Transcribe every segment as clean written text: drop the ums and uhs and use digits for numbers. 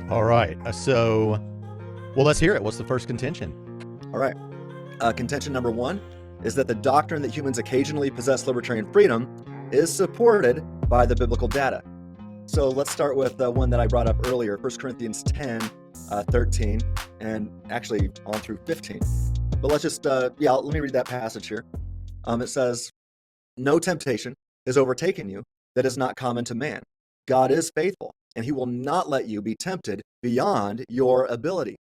All right. Well, let's hear it. What's the first contention? All right. Contention number one is that the doctrine that humans occasionally possess libertarian freedom is supported by the biblical data. So let's start with the one that I brought up earlier, 1 Corinthians 10, 13, and actually on through 15. But let's just, let me read that passage here. It says, "No temptation has overtaken you that is not common to man. God is faithful, and he will not let you be tempted beyond your ability.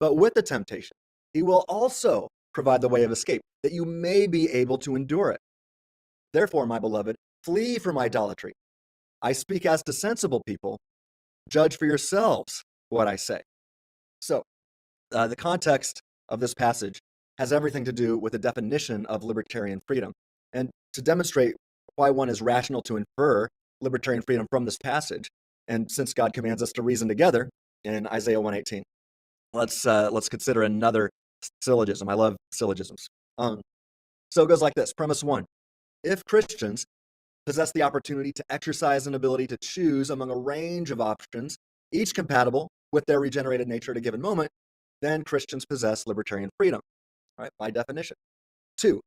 But with the temptation, he will also provide the way of escape, that you may be able to endure it. Therefore, my beloved, flee from idolatry. I speak as to sensible people. Judge for yourselves what I say." So, the context of this passage has everything to do with the definition of libertarian freedom. And to demonstrate why one is rational to infer libertarian freedom from this passage, and since God commands us to reason together in Isaiah 1:18, let's consider another syllogism. I love syllogisms. So it goes like this. Premise one: if Christians possess the opportunity to exercise an ability to choose among a range of options, each compatible with their regenerated nature at a given moment, then Christians possess libertarian freedom, right? By definition. Two,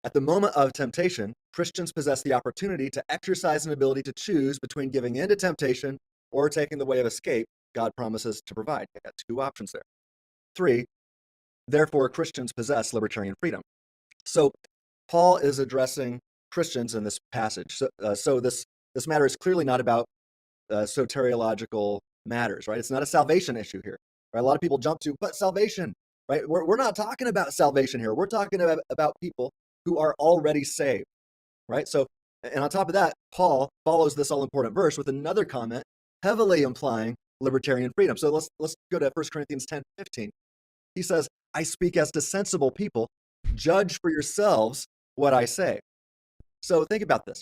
at the moment of temptation, Christians possess the opportunity to exercise an ability to choose between giving in to temptation or taking the way of escape God promises to provide. You got two options there. Three, therefore, Christians possess libertarian freedom. So Paul is addressing Christians in this passage. So this matter is clearly not about soteriological matters, right? It's not a salvation issue here. Right? A lot of people jump to, but salvation, right? We're not talking about salvation here. We're talking about people who are already saved, right? So, and on top of that, Paul follows this all-important verse with another comment heavily implying libertarian freedom. So let's go to 1 Corinthians 10:15. He says, "I speak as to sensible people. Judge for yourselves what I say." So think about this.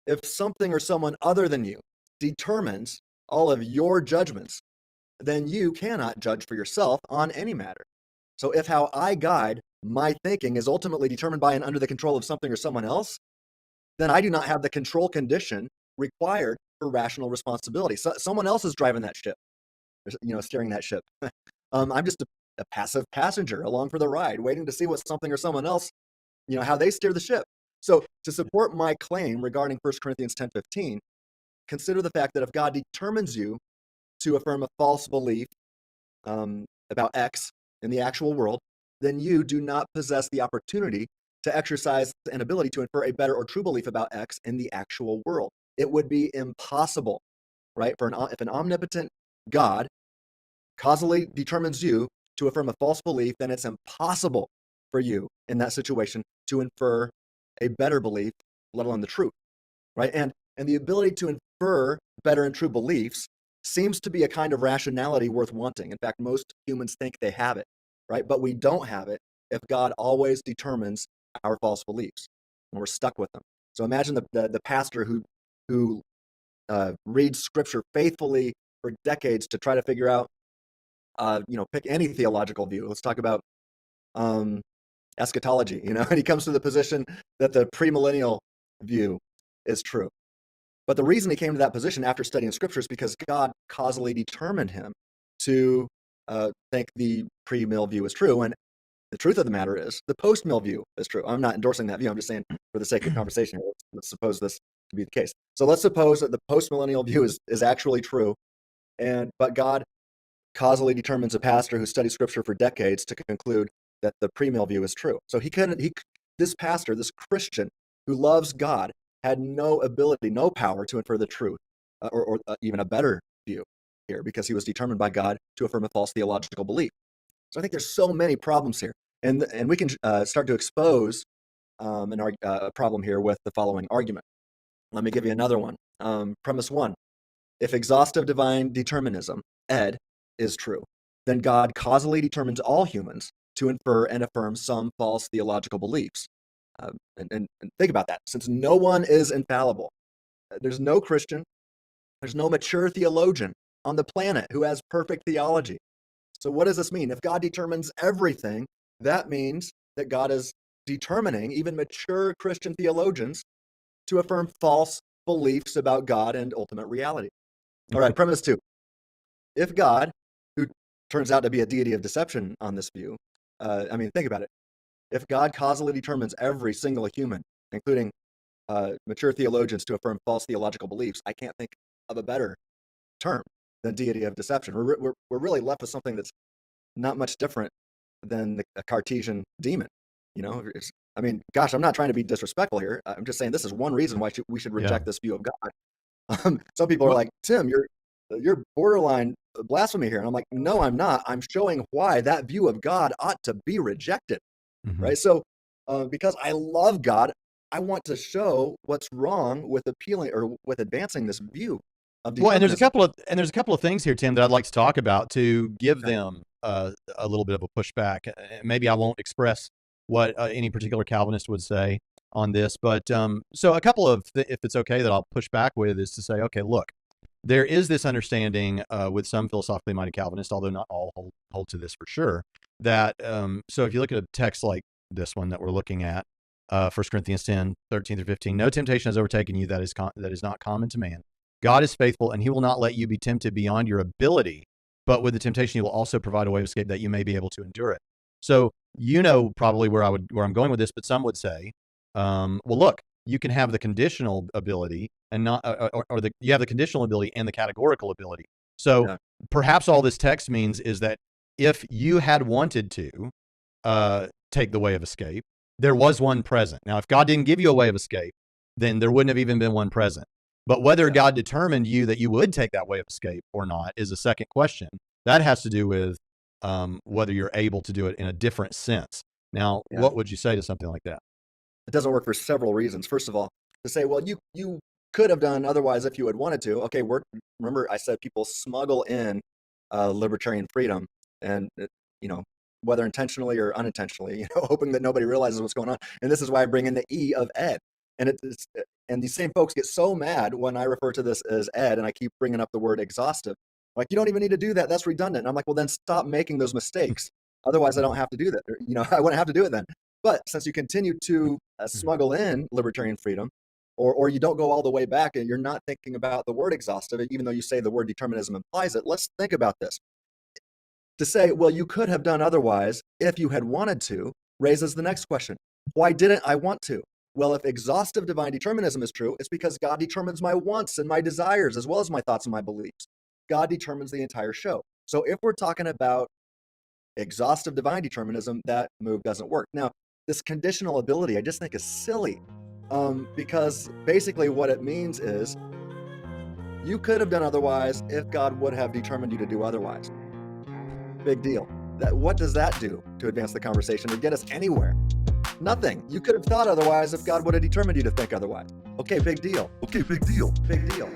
If something or someone other than you determines all of your judgments, then you cannot judge for yourself on any matter. So if how I guide my thinking is ultimately determined by and under the control of something or someone else, then I do not have the control condition required for rational responsibility. So someone else is driving that ship, steering that ship. I'm just a passive passenger along for the ride, waiting to see what something or someone else, how they steer the ship. So to support my claim regarding 1 Corinthians 10:15, consider the fact that if God determines you to affirm a false belief about X in the actual world, then you do not possess the opportunity to exercise an ability to infer a better or true belief about X in the actual world. It would be impossible, right? If an omnipotent God causally determines you to affirm a false belief, then it's impossible for you in that situation to infer a better belief, let alone the truth, right? And the ability to infer better and true beliefs seems to be a kind of rationality worth wanting. In fact, most humans think they have it, right? But we don't have it if God always determines our false beliefs, and we're stuck with them. So imagine the pastor who reads Scripture faithfully for decades to try to figure out, pick any theological view. Let's talk about eschatology, and he comes to the position that the premillennial view is true. But the reason he came to that position after studying Scripture is because God causally determined him to think the pre-mill view is true. And the truth of the matter is the post-mill view is true. I'm not endorsing that view. I'm just saying for the sake of conversation here, let's suppose this to be the case. So let's suppose that the post-millennial view is actually true. But God causally determines a pastor who studied Scripture for decades to conclude that the pre-mill view is true. So this pastor, this Christian who loves God, had no ability, no power to infer the truth or even a better view here because he was determined by God to affirm a false theological belief. So I think there's so many problems here. And we can start to expose a problem here with the following argument. Let me give you another one. Premise one: if exhaustive divine determinism, ed, is true, then God causally determines all humans to infer and affirm some false theological beliefs. And think about that. Since no one is infallible, there's no Christian, there's no mature theologian on the planet who has perfect theology. So what does this mean? If God determines everything, that means that God is determining even mature Christian theologians to affirm false beliefs about God and ultimate reality. All right, premise two. if God, who turns out to be a deity of deception on this view, think about it. If God causally determines every single human, including mature theologians, to affirm false theological beliefs, I can't think of a better term than deity of deception. We're really left with something that's not much different than a Cartesian demon. Gosh, I'm not trying to be disrespectful here. I'm just saying this is one reason why we should reject this view of God. Some people are like, Tim, you're borderline blasphemy here. And I'm like, no, I'm not. I'm showing why that view of God ought to be rejected, right? So because I love God, I want to show what's wrong with appealing or with advancing this view of determinism. Well, and there's a couple of things here, Tim, that I'd like to talk about to give them a little bit of a pushback. Maybe I won't express what any particular Calvinist would say on this, but so a couple of, if it's okay that I'll push back with, is to say, okay, look, there is this understanding with some philosophically minded Calvinists, although not all hold to this for sure, that so if you look at a text like this one that we're looking at, 1 Corinthians 10, 13 through 15, no temptation has overtaken you that is not common to man. God is faithful, and he will not let you be tempted beyond your ability, but with the temptation, he will also provide a way of escape that you may be able to endure it. So probably where I'm going with this, but some would say, well, look, you can have the conditional ability and not, you have the conditional ability and the categorical ability. So perhaps all this text means is that if you had wanted to take the way of escape, there was one present. Now, if God didn't give you a way of escape, then there wouldn't have even been one present. But whether God determined you that you would take that way of escape or not is a second question. That has to do with whether you're able to do it in a different sense. Now, what would you say to something like that? It doesn't work for several reasons. First of all, to say, well, you could have done otherwise if you had wanted to. Okay, remember I said people smuggle in libertarian freedom, and whether intentionally or unintentionally, hoping that nobody realizes what's going on. And this is why I bring in the E of ed. And these same folks get so mad when I refer to this as ed, and I keep bringing up the word exhaustive. Like, you don't even need to do that. That's redundant. And I'm like, well, then stop making those mistakes. Otherwise, I don't have to do that. I wouldn't have to do it then. But since you continue to smuggle in libertarian freedom, or you don't go all the way back and you're not thinking about the word exhaustive, even though you say the word determinism implies it, let's think about this. To say, well, you could have done otherwise if you had wanted to, raises the next question. Why didn't I want to? Well, if exhaustive divine determinism is true, it's because God determines my wants and my desires, as well as my thoughts and my beliefs. God determines the entire show. So if we're talking about exhaustive divine determinism, that move doesn't work. Now, this conditional ability, I just think is silly, because basically what it means is you could have done otherwise if God would have determined you to do otherwise. Big deal. What does that do to advance the conversation or get us anywhere? Nothing. You could have thought otherwise if God would have determined you to think otherwise. Okay, big deal. Okay, big deal. Big deal.